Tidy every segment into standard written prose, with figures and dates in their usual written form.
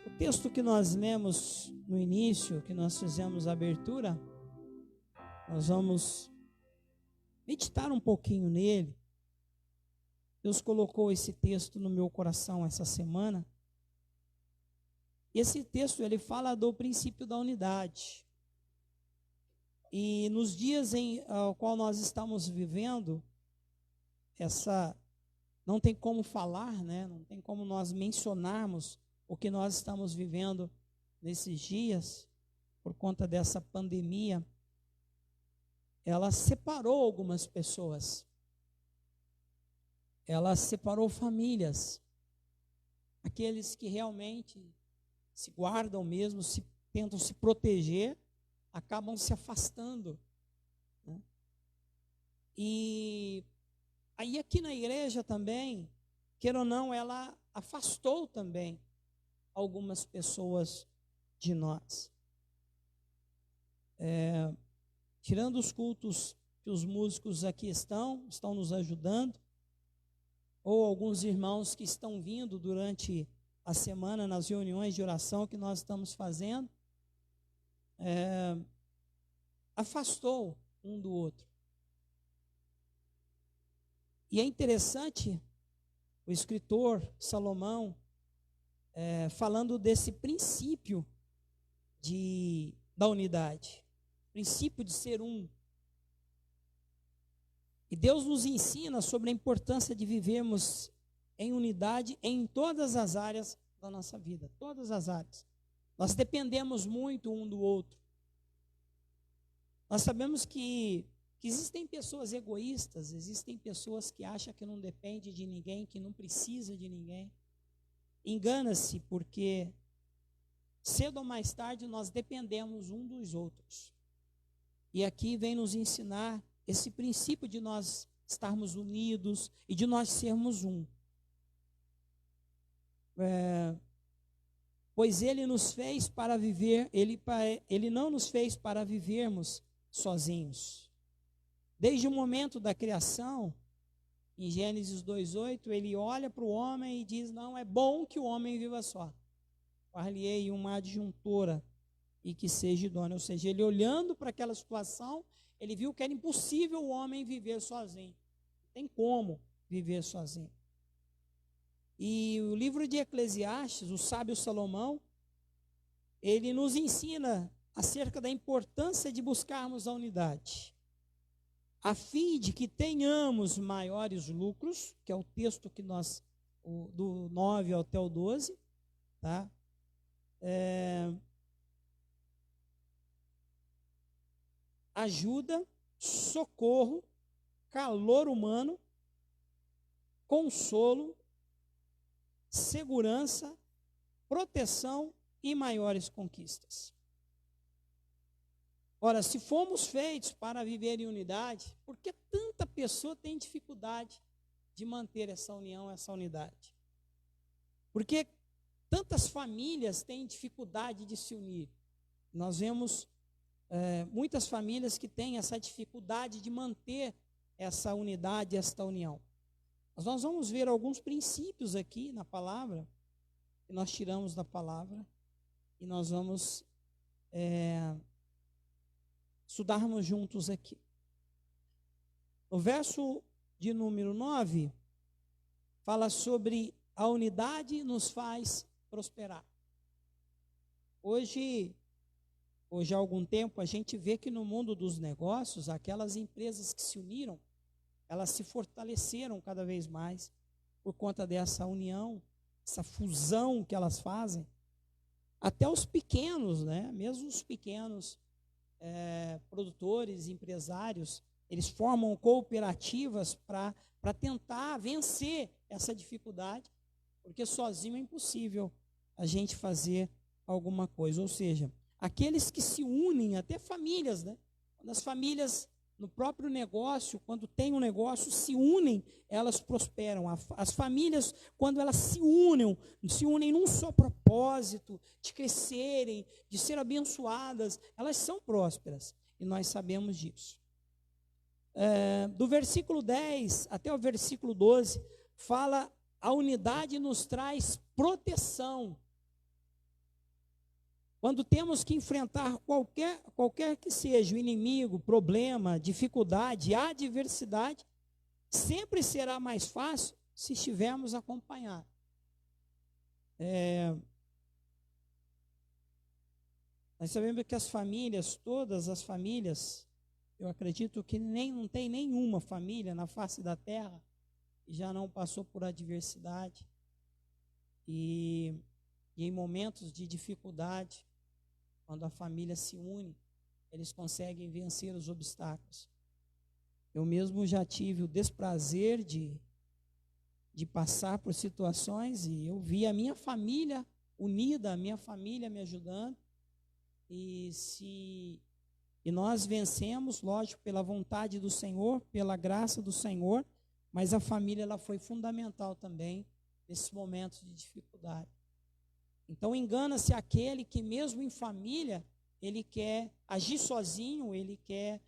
O texto que nós lemos no início, que nós fizemos a abertura, nós vamos meditar um pouquinho nele. Deus colocou esse texto no meu coração essa semana. Esse texto, ele fala do princípio da unidade. E nos dias em qual nós estamos vivendo, não tem como falar, né? Não tem como nós mencionarmos o que nós estamos vivendo nesses dias, por conta dessa pandemia. Ela separou algumas pessoas. Ela separou famílias. Aqueles que realmente se guardam mesmo, tentam se proteger, acabam se afastando, né? E aí aqui na igreja também, queira ou não, ela afastou também algumas pessoas de nós. Tirando os cultos que os músicos aqui estão nos ajudando, ou alguns irmãos que estão vindo durante a semana nas reuniões de oração que nós estamos fazendo, afastou um do outro. E é interessante o escritor Salomão falando desse princípio da unidade, princípio de ser um. E Deus nos ensina sobre a importância de vivermos em unidade em todas as áreas da nossa vida, todas as áreas. Nós dependemos muito um do outro. Nós sabemos que existem pessoas egoístas, existem pessoas que acham que não depende de ninguém, que não precisa de ninguém. Engana-se, porque cedo ou mais tarde nós dependemos um dos outros. E aqui vem nos ensinar esse princípio de nós estarmos unidos e de nós sermos um. Pois ele nos fez para viver, ele não nos fez para vivermos sozinhos. Desde o momento da criação, em Gênesis 2:8, ele olha para o homem e diz: não, é bom que o homem viva só. Far-lhe-ei uma adjuntora e que seja idônea. Ou seja, ele olhando para aquela situação, ele viu que era impossível o homem viver sozinho. Não tem como viver sozinho. E o livro de Eclesiastes, o sábio Salomão, ele nos ensina acerca da importância de buscarmos a unidade, a fim de que tenhamos maiores lucros, que é o texto que nós, do 9 até o 12, tá? Ajuda, socorro, calor humano, consolo, segurança, proteção e maiores conquistas. Ora, se fomos feitos para viver em unidade, por que tanta pessoa tem dificuldade de manter essa união, essa unidade? Por que tantas famílias têm dificuldade de se unir? Nós vemos muitas famílias que têm essa dificuldade de manter essa unidade, esta união. Mas nós vamos ver alguns princípios aqui na palavra, que nós tiramos da palavra, e nós vamos estudarmos juntos aqui. O verso de número 9 fala sobre a unidade nos faz prosperar. Hoje há algum tempo, a gente vê que no mundo dos negócios, aquelas empresas que se uniram, elas se fortaleceram cada vez mais por conta dessa união, essa fusão que elas fazem. Até os pequenos, né? Mesmo os pequenos produtores, empresários, eles formam cooperativas para tentar vencer essa dificuldade, porque sozinho é impossível a gente fazer alguma coisa. Ou seja, aqueles que se unem, até famílias, né? Quando as famílias no próprio negócio, quando tem um negócio, se unem, elas prosperam. As famílias, quando elas se unem num só propósito, de crescerem, de ser abençoadas, elas são prósperas. E nós sabemos disso. Do versículo 10 até o versículo 12, fala: a unidade nos traz proteção. Quando temos que enfrentar qualquer que seja o inimigo, problema, dificuldade, adversidade, sempre será mais fácil se estivermos acompanhados. Nós sabemos que as famílias, todas as famílias, eu acredito que não tem nenhuma família na face da terra que já não passou por adversidade. E em momentos de dificuldade, quando a família se une, eles conseguem vencer os obstáculos. Eu mesmo já tive o desprazer de passar por situações e eu vi a minha família unida, a minha família me ajudando. E nós vencemos, lógico, pela vontade do Senhor, pela graça do Senhor, mas a família ela foi fundamental também nesses momentos de dificuldade. Então engana-se aquele que mesmo em família, ele quer agir sozinho, ele quer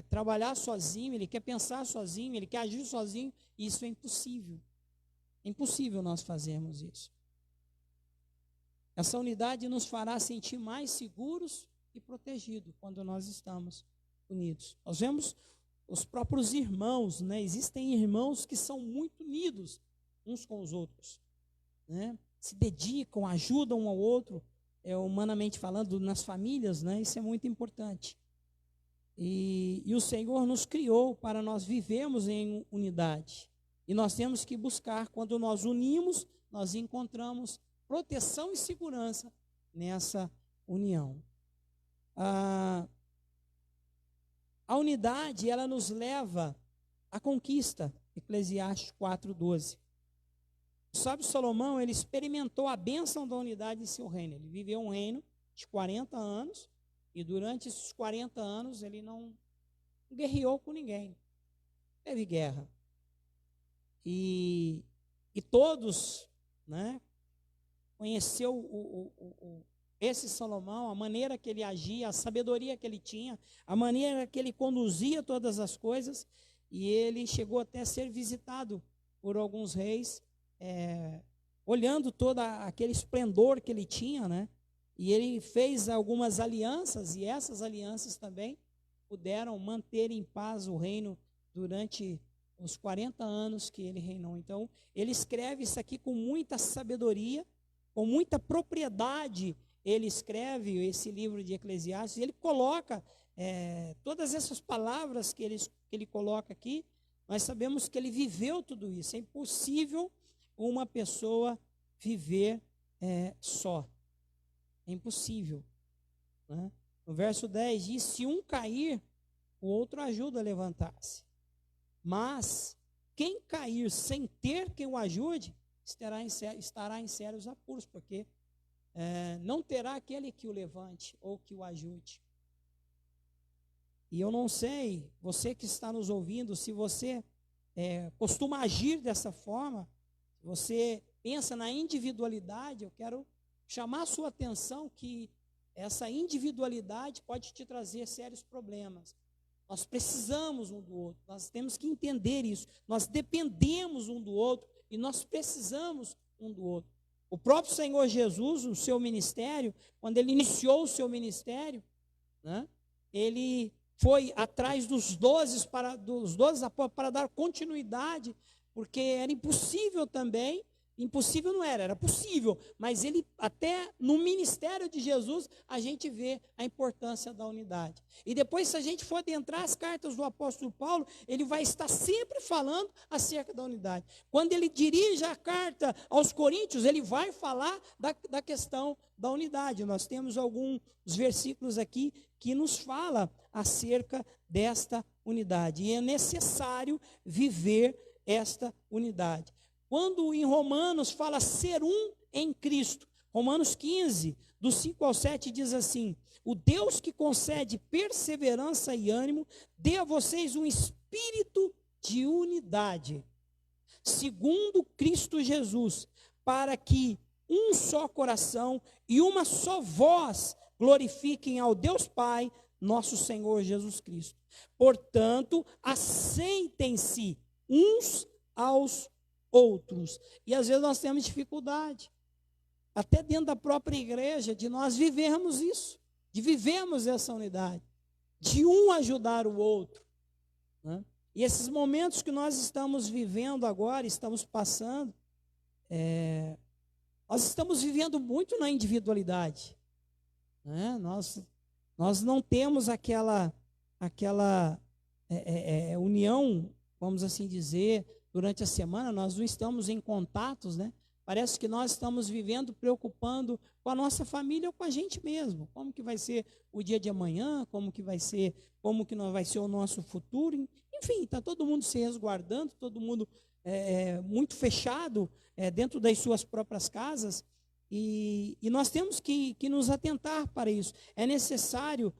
trabalhar sozinho, ele quer pensar sozinho, ele quer agir sozinho, e isso é impossível. É impossível nós fazermos isso. Essa unidade nos fará sentir mais seguros e protegidos quando nós estamos unidos. Nós vemos os próprios irmãos, né? Existem irmãos que são muito unidos uns com os outros, né? Se dedicam, ajudam um ao outro, humanamente falando, nas famílias, né? Isso é muito importante. E o Senhor nos criou para nós vivermos em unidade. E nós temos que buscar, quando nós unimos, nós encontramos proteção e segurança nessa união. A unidade, ela nos leva à conquista. Eclesiastes 4:12. O sábio Salomão, ele experimentou a bênção da unidade em seu reino. Ele viveu um reino de 40 anos, e durante esses 40 anos ele não guerreou com ninguém. Teve guerra. E todos, né, conheceu esse Salomão, a maneira que ele agia, a sabedoria que ele tinha, a maneira que ele conduzia todas as coisas, e ele chegou até a ser visitado por alguns reis, olhando todo aquele esplendor que ele tinha, né? E ele fez algumas alianças, e essas alianças também puderam manter em paz o reino durante os 40 anos que ele reinou. Então, ele escreve isso aqui com muita sabedoria, com muita propriedade. Ele escreve esse livro de Eclesiastes, e ele coloca todas essas palavras que ele coloca aqui. Nós sabemos que ele viveu tudo isso. É impossível uma pessoa viver só. É impossível, né? No verso 10 diz: se um cair, o outro ajuda a levantar-se. Mas quem cair sem ter quem o ajude, estará em sérios apuros, porque não terá aquele que o levante ou que o ajude. E eu não sei, você que está nos ouvindo, se você costuma agir dessa forma, você pensa na individualidade, eu quero chamar a sua atenção que essa individualidade pode te trazer sérios problemas. Nós precisamos um do outro, nós temos que entender isso. Nós dependemos um do outro e nós precisamos um do outro. O próprio Senhor Jesus, o seu ministério, quando ele iniciou o seu ministério, né, ele foi atrás dos 12 para dar continuidade, porque era impossível também. Impossível não era possível, mas ele, até no ministério de Jesus, a gente vê a importância da unidade. E depois, se a gente for adentrar as cartas do apóstolo Paulo, ele vai estar sempre falando acerca da unidade. Quando ele dirige a carta aos Coríntios, ele vai falar da questão da unidade. Nós temos alguns versículos aqui que nos fala acerca desta unidade. E é necessário viver esta unidade. Quando em Romanos fala ser um em Cristo, Romanos 15, do 5 ao 7, diz assim: o Deus que concede perseverança e ânimo, dê a vocês um espírito de unidade, segundo Cristo Jesus, para que um só coração e uma só voz glorifiquem ao Deus Pai, nosso Senhor Jesus Cristo. Portanto, aceitem-se uns aos outros. E às vezes nós temos dificuldade. até dentro da própria igreja, de nós vivermos isso, de vivermos essa unidade, de um ajudar o outro, né? E esses momentos que nós estamos vivendo agora, estamos passando, nós estamos vivendo muito na individualidade, né? Nós não temos aquela união, vamos assim dizer, durante a semana, nós não estamos em contatos, né? Parece que nós estamos vivendo preocupando com a nossa família ou com a gente mesmo. Como que vai ser o dia de amanhã, como que não vai ser o nosso futuro. Enfim, está todo mundo se resguardando, todo mundo muito fechado dentro das suas próprias casas. E nós temos que nos atentar para isso. É necessário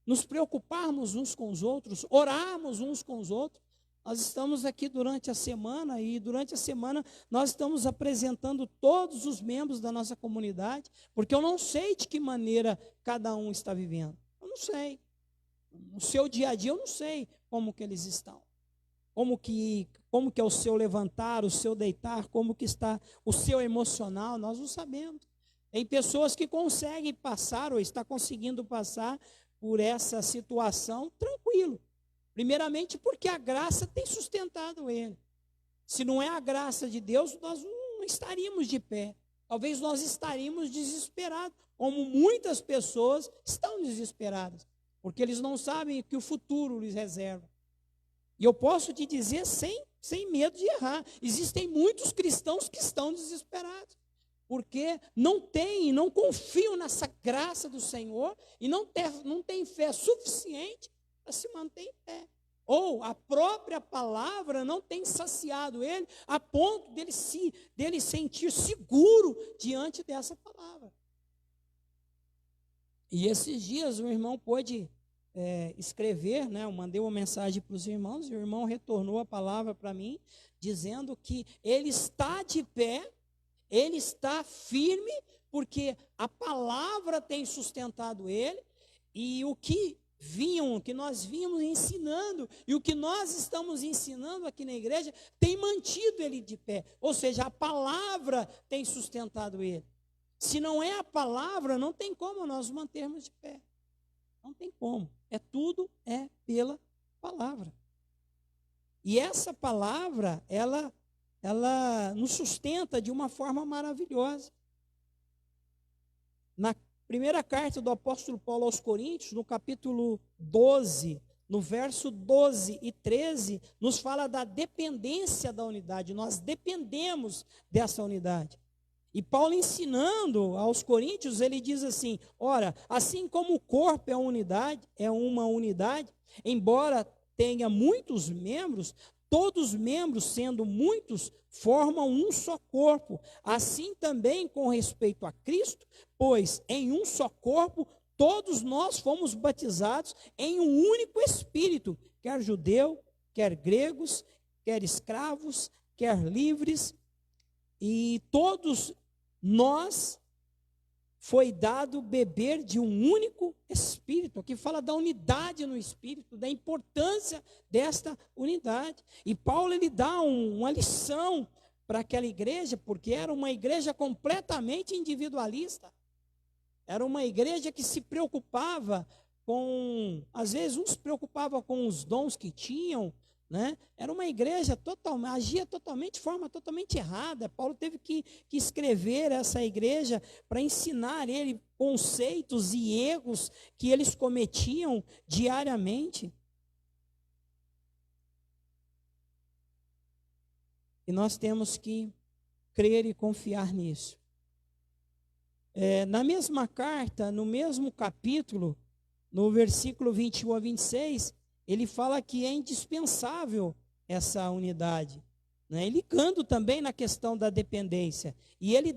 nos preocuparmos uns com os outros, orarmos uns com os outros. Nós estamos aqui durante a semana e durante a semana nós estamos apresentando todos os membros da nossa comunidade, porque eu não sei de que maneira cada um está vivendo. Eu não sei. No seu dia a dia eu não sei como que eles estão. Como que é o seu levantar, o seu deitar, como que está o seu emocional, nós não sabemos. Tem pessoas que conseguem passar ou está conseguindo passar por essa situação tranquilo. Primeiramente porque a graça tem sustentado ele. Se não é a graça de Deus, nós não estaríamos de pé. Talvez nós estaríamos desesperados, como muitas pessoas estão desesperadas, porque eles não sabem o que o futuro lhes reserva. E eu posso te dizer sem medo de errar, existem muitos cristãos que estão desesperados, porque não confiam nessa graça do Senhor e não têm fé suficiente para se manter em pé. Ou a própria palavra não tem saciado ele a ponto dele sentir seguro diante dessa palavra. E esses dias o irmão pôde escrever, né? Eu mandei uma mensagem para os irmãos e o irmão retornou a palavra para mim, dizendo que ele está de pé, ele está firme, porque a palavra tem sustentado ele, e o que nós vínhamos ensinando, e o que nós estamos ensinando aqui na igreja, tem mantido ele de pé. Ou seja, a palavra tem sustentado ele. Se não é a palavra, não tem como nós mantermos de pé. Não tem como. Tudo é pela palavra. E essa palavra, ela nos sustenta de uma forma maravilhosa. Na primeira carta do apóstolo Paulo aos Coríntios, no capítulo 12, no verso 12 e 13, nos fala da dependência da unidade. Nós dependemos dessa unidade. E Paulo, ensinando aos coríntios, ele diz assim: ora, assim como o corpo é uma unidade, embora tenha muitos membros, todos os membros, sendo muitos, formam um só corpo. Assim também com respeito a Cristo, pois em um só corpo todos nós fomos batizados em um único Espírito, quer judeu, quer gregos, quer escravos, quer livres, e todos nós foi dado beber de um único Espírito. Aqui fala da unidade no Espírito, da importância desta unidade. E Paulo, ele dá uma lição para aquela igreja, porque era uma igreja completamente individualista. Era uma igreja que se preocupava às vezes uns se preocupavam com os dons que tinham, né? Era uma igreja agia de forma totalmente errada. Paulo teve que escrever essa igreja para ensinar ele conceitos e erros que eles cometiam diariamente. E nós temos que crer e confiar nisso. Na mesma carta, no mesmo capítulo, no versículo 21 a 26, ele fala que é indispensável essa unidade, né? Ligando também na questão da dependência. E ele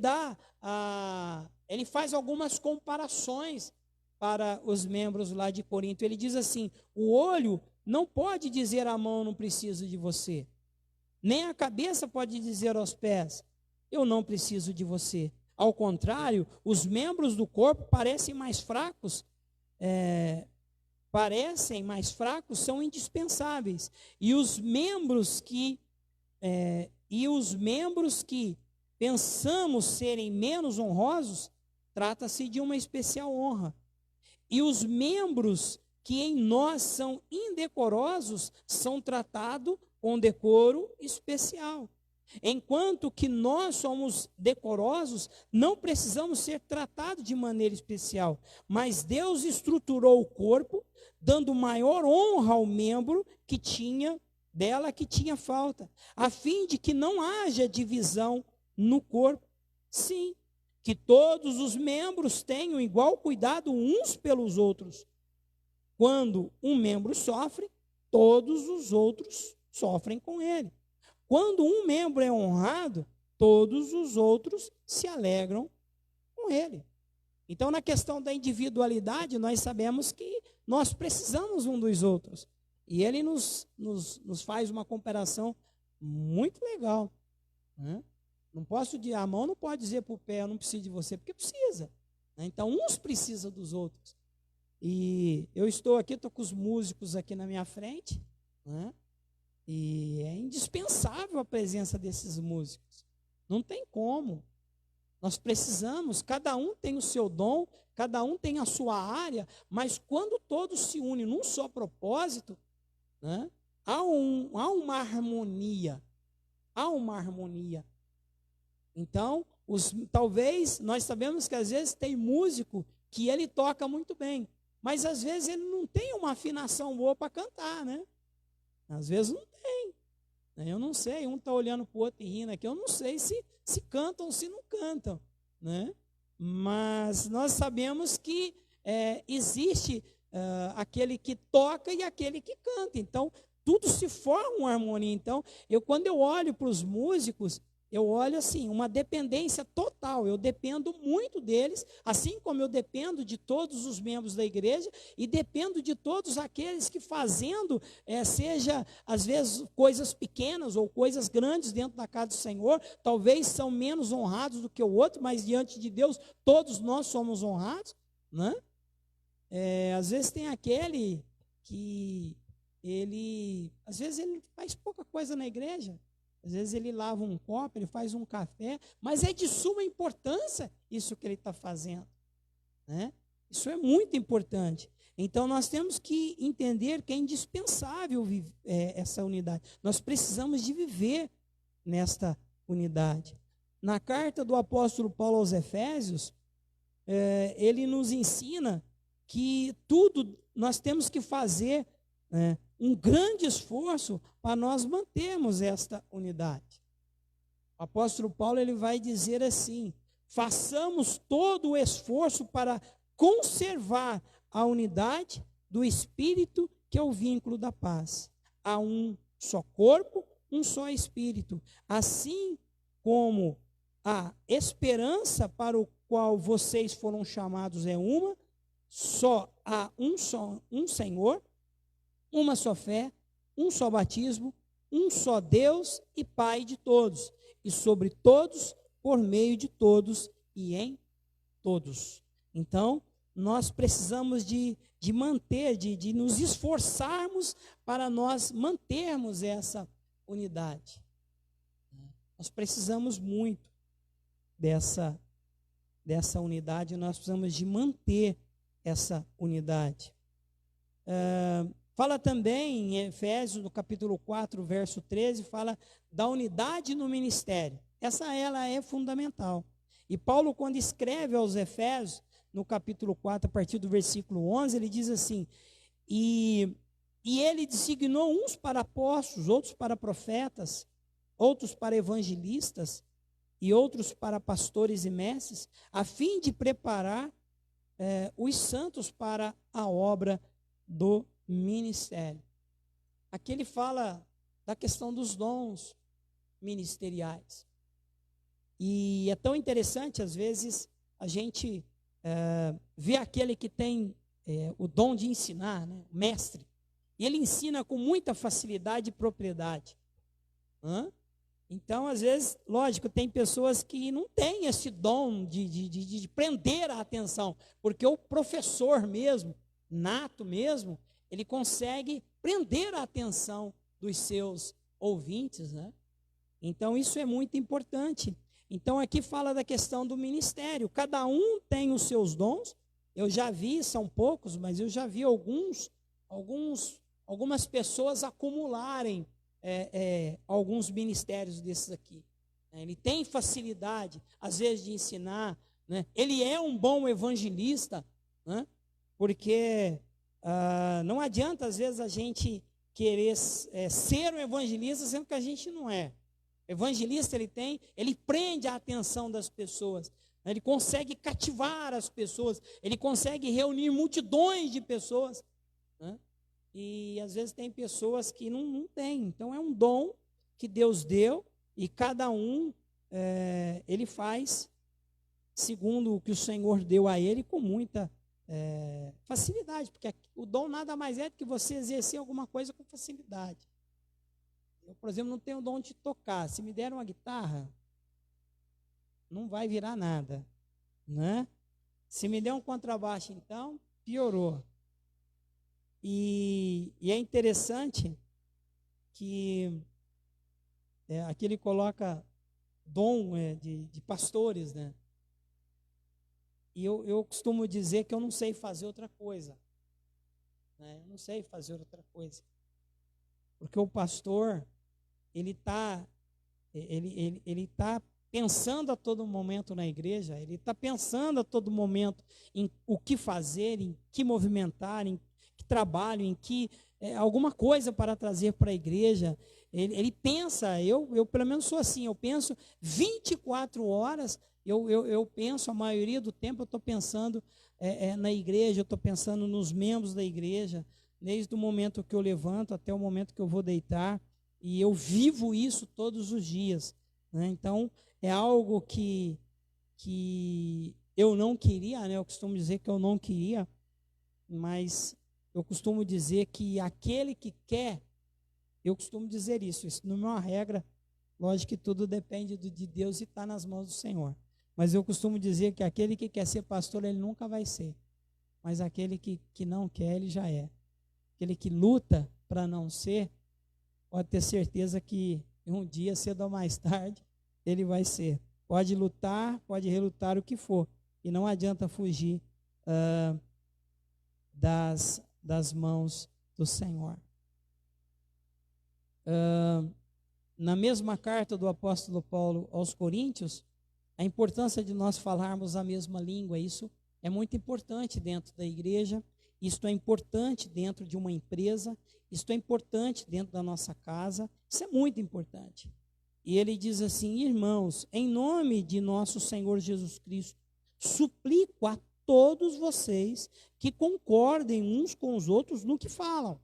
ele faz algumas comparações para os membros lá de Corinto. Ele diz assim: o olho não pode dizer à mão, não preciso de você. Nem a cabeça pode dizer aos pés, eu não preciso de você. Ao contrário, os membros do corpo parecem mais fracos, são indispensáveis. E os membros que pensamos serem menos honrosos, trata-se de uma especial honra. E os membros que em nós são indecorosos são tratados com decoro especial. Enquanto que nós somos decorosos, não precisamos ser tratados de maneira especial. Mas Deus estruturou o corpo, dando maior honra ao membro que tinha falta, a fim de que não haja divisão no corpo. Sim, que todos os membros tenham igual cuidado uns pelos outros. Quando um membro sofre, todos os outros sofrem com ele. Quando um membro é honrado, todos os outros se alegram com ele. Então, na questão da individualidade, nós sabemos que nós precisamos um dos outros. E ele nos faz uma comparação muito legal, né? Não posso dizer, a mão não pode dizer para o pé, eu não preciso de você, porque precisa, né? Então, uns precisam dos outros. E eu estou com os músicos aqui na minha frente, né? E é indispensável a presença desses músicos. Não tem como. Nós precisamos, cada um tem o seu dom, cada um tem a sua área, mas quando todos se unem num só propósito, né, há uma harmonia. Há uma harmonia. Então, talvez, nós sabemos que às vezes tem músico que ele toca muito bem, mas às vezes ele não tem uma afinação boa para cantar, né? Às vezes não tem. Eu não sei, um está olhando para o outro e rindo aqui, eu não sei se cantam ou se não cantam, né? Mas nós sabemos que existe aquele que toca e aquele que canta. Então, tudo se forma uma harmonia. Então, quando eu olho para os músicos, eu olho assim, uma dependência total. Eu dependo muito deles, assim como eu dependo de todos os membros da igreja e dependo de todos aqueles que fazendo, seja às vezes coisas pequenas ou coisas grandes dentro da casa do Senhor, talvez são menos honrados do que o outro, mas diante de Deus todos nós somos honrados, né? Às vezes tem aquele que às vezes ele faz pouca coisa na igreja. Às vezes ele lava um copo, ele faz um café, mas é de suma importância isso que ele está fazendo, né? Isso é muito importante. Então nós temos que entender que é indispensável essa unidade. Nós precisamos de viver nesta unidade. Na carta do apóstolo Paulo aos Efésios, ele nos ensina que tudo nós temos que fazer um grande esforço para nós mantermos esta unidade. O apóstolo Paulo ele vai dizer assim: façamos todo o esforço para conservar a unidade do Espírito, que é o vínculo da paz. Há um só corpo, um só Espírito. Assim como a esperança para o qual vocês foram chamados é uma, só há um Senhor, uma só fé, um só batismo, um só Deus e Pai de todos, e sobre todos, por meio de todos e em todos. Então, nós precisamos de manter, de nos esforçarmos para nós mantermos essa unidade. Nós precisamos muito dessa unidade, nós precisamos de manter essa unidade. Fala também em Efésios, no capítulo 4, verso 13, fala da unidade no ministério. Ela é fundamental. E Paulo, quando escreve aos Efésios, no capítulo 4, a partir do versículo 11, ele diz assim: e ele designou uns para apóstolos, outros para profetas, outros para evangelistas e outros para pastores e mestres, a fim de preparar os santos para a obra do ministério. Aqui ele fala da questão dos dons ministeriais. E é tão interessante, às vezes, a gente vê aquele que tem o dom de ensinar, né? O mestre. E ele ensina com muita facilidade e propriedade. Então, às vezes, lógico, tem pessoas que não têm esse dom de prender a atenção, porque o professor mesmo, nato mesmo, ele consegue prender a atenção dos seus ouvintes, né? Então, isso é muito importante. Então aqui fala da questão do ministério. Cada um tem os seus dons. Eu já vi, são poucos, mas eu já vi algumas pessoas acumularem alguns ministérios desses aqui. Ele tem facilidade, às vezes, de ensinar, né? Ele é um bom evangelista, né? Porque não adianta, às vezes, a gente querer ser um evangelista, sendo que a gente não é. O evangelista, ele prende a atenção das pessoas, né? Ele consegue cativar as pessoas, ele consegue reunir multidões de pessoas, né? E, às vezes, tem pessoas que não têm. Então, é um dom que Deus deu, e cada um, ele faz segundo o que o Senhor deu a ele, com muita facilidade, porque o dom nada mais é do que você exercer alguma coisa com facilidade. Eu, por exemplo, não tenho o dom de tocar. Se me der uma guitarra, não vai virar nada, né? Se me der um contrabaixo, então, piorou. E é interessante que aqui ele coloca dom de pastores, né? E eu costumo dizer que eu não sei fazer outra coisa, né? Eu não sei fazer outra coisa. Porque o pastor, ele tá pensando a todo momento na igreja, ele está pensando a todo momento em o que fazer, em que movimentar, em que trabalho, em que alguma coisa para trazer para a igreja. Ele pensa, eu pelo menos sou assim, eu penso 24 horas, eu penso, a maioria do tempo eu estou pensando na igreja, eu estou pensando nos membros da igreja, desde o momento que eu levanto até o momento que eu vou deitar, e eu vivo isso todos os dias, né? Então, é algo que eu não queria, né? Eu costumo dizer que eu não queria, mas eu costumo dizer que aquele que quer, eu costumo dizer isso não é uma regra, lógico que tudo depende de Deus e está nas mãos do Senhor, mas eu costumo dizer que aquele que quer ser pastor, ele nunca vai ser, mas aquele que não quer, ele já é. Aquele que luta para não ser, pode ter certeza que um dia, cedo ou mais tarde, ele vai ser. Pode lutar, pode relutar o que for, e não adianta fugir das mãos do Senhor. Na mesma carta do apóstolo Paulo aos Coríntios, a importância de nós falarmos a mesma língua, isso é muito importante dentro da igreja, isso é importante dentro de uma empresa, isso é importante dentro da nossa casa, isso é muito importante. E ele diz assim: irmãos, em nome de nosso Senhor Jesus Cristo, suplico a todos vocês que concordem uns com os outros no que falam,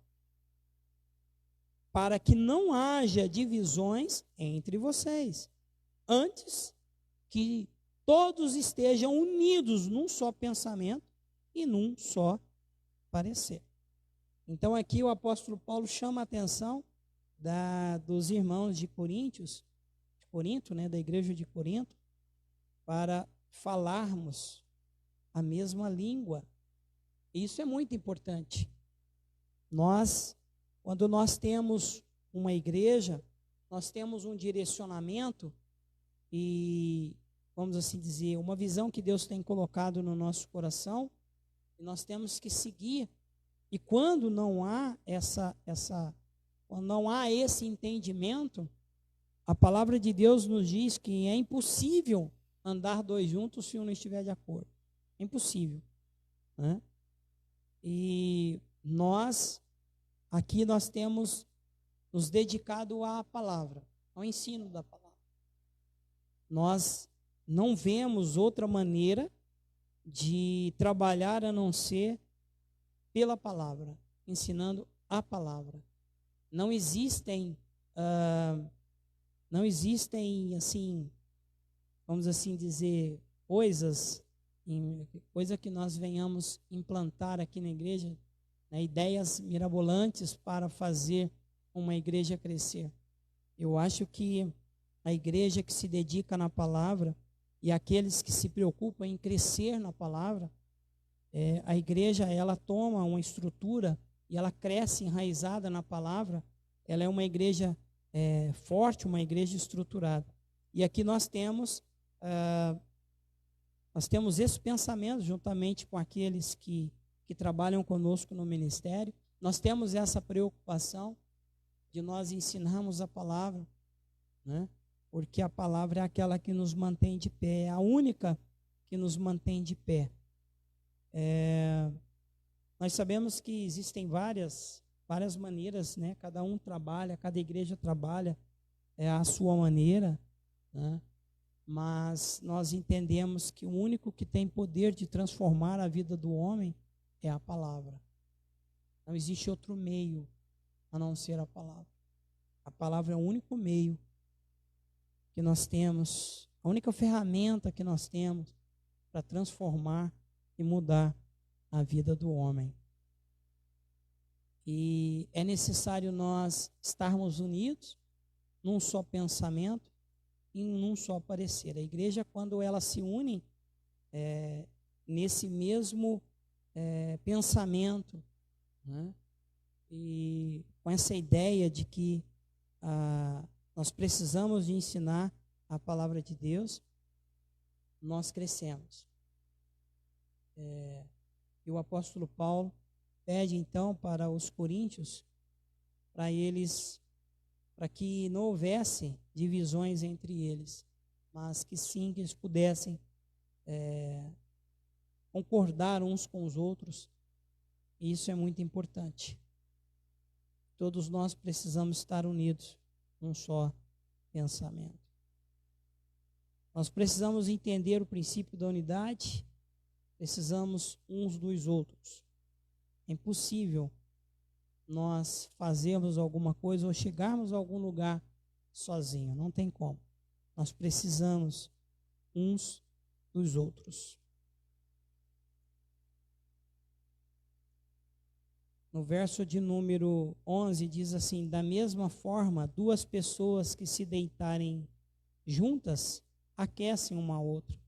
para que não haja divisões entre vocês, antes que todos estejam unidos num só pensamento e num só parecer. Então aqui o apóstolo Paulo chama a atenção dos irmãos de Corinto, né, da igreja de Corinto, para falarmos a mesma língua. Isso é muito importante. Quando nós temos uma igreja, nós temos um direcionamento e, vamos assim dizer, uma visão que Deus tem colocado no nosso coração, e nós temos que seguir. E quando não há quando não há esse entendimento, a palavra de Deus nos diz que é impossível andar dois juntos se um não estiver de acordo. É impossível, né? E aqui nós temos nos dedicado à palavra, ao ensino da palavra. Nós não vemos outra maneira de trabalhar a não ser pela palavra, ensinando a palavra. Não existem, assim, vamos assim dizer, coisa que nós venhamos implantar aqui na igreja, né, ideias mirabolantes para fazer uma igreja crescer. Eu acho que a igreja que se dedica na palavra e aqueles que se preocupam em crescer na palavra, a igreja, ela toma uma estrutura e ela cresce enraizada na palavra. Ela é uma igreja forte, uma igreja estruturada. E aqui nós temos nós temos esse pensamento juntamente com aqueles que trabalham conosco no ministério. Nós temos essa preocupação de nós ensinarmos a palavra, né? Porque a palavra é aquela que nos mantém de pé, é a única que nos mantém de pé. Nós sabemos que existem várias maneiras, né? Cada um trabalha, cada igreja trabalha a sua maneira, né? Mas nós entendemos que o único que tem poder de transformar a vida do homem é a palavra. Não existe outro meio a não ser a palavra. A palavra é o único meio que nós temos, a única ferramenta que nós temos para transformar e mudar a vida do homem. E é necessário nós estarmos unidos num só pensamento e num só parecer. A igreja, quando ela se une nesse mesmo pensamento, né? E com essa ideia de que nós precisamos de ensinar a palavra de Deus, nós crescemos. E o apóstolo Paulo pede então para os coríntios, para que não houvesse divisões entre eles, mas que sim, que eles pudessem concordar uns com os outros. E isso é muito importante. Todos nós precisamos estar unidos num só pensamento. Nós precisamos entender o princípio da unidade, precisamos uns dos outros. É impossível nós fazermos alguma coisa ou chegarmos a algum lugar sozinho, não tem como. Nós precisamos uns dos outros. No verso de número 11 diz assim: da mesma forma, duas pessoas que se deitarem juntas aquecem uma a outra.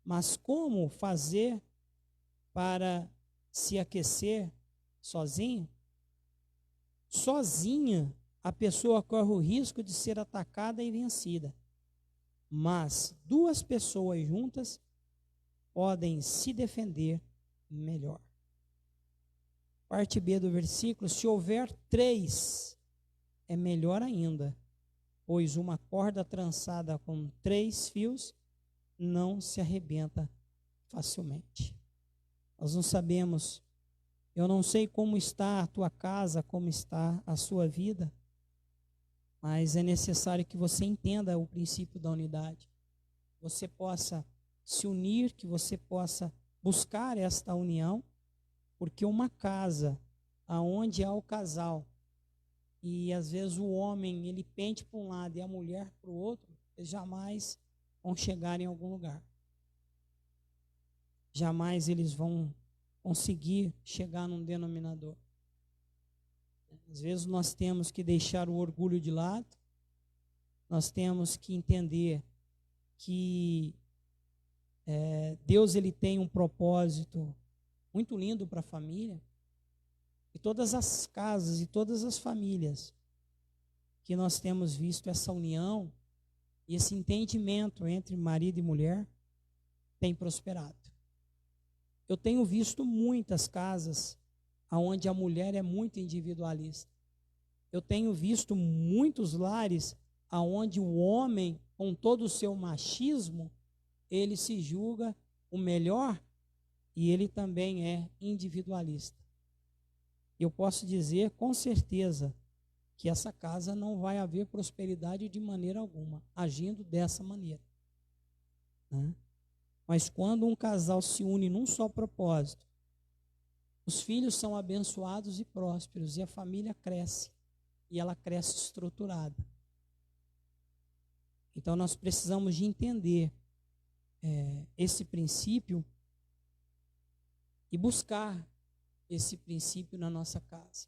Mas como fazer para se aquecer sozinho? Sozinha, a pessoa corre o risco de ser atacada e vencida. Mas duas pessoas juntas podem se defender melhor. Parte B do versículo: se houver 3, é melhor ainda, pois uma corda trançada com 3 fios não se arrebenta facilmente. Nós não sabemos, eu não sei como está a tua casa, como está a sua vida, mas é necessário que você entenda o princípio da unidade. Você possa se unir, que você possa buscar esta união, porque uma casa aonde há o casal e às vezes o homem ele pende para um lado e a mulher para o outro, eles jamais vão chegar em algum lugar. Jamais eles vão conseguir chegar num denominador. Às vezes nós temos que deixar o orgulho de lado, nós temos que entender que Deus ele tem um propósito muito lindo para a família, e todas as casas e todas as famílias que nós temos visto essa união e esse entendimento entre marido e mulher tem prosperado. Eu tenho visto muitas casas onde a mulher é muito individualista. Eu tenho visto muitos lares onde o homem, com todo o seu machismo, ele se julga o melhor e ele também é individualista. Eu posso dizer com certeza que essa casa não vai haver prosperidade de maneira alguma, agindo dessa maneira, né? Mas quando um casal se une num só propósito, os filhos são abençoados e prósperos, e a família cresce, e ela cresce estruturada. Então nós precisamos de entender esse princípio e buscar esse princípio na nossa casa.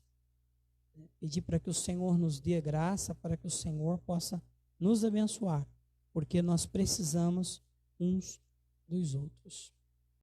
Pedir para que o Senhor nos dê graça, para que o Senhor possa nos abençoar, porque nós precisamos uns dos outros.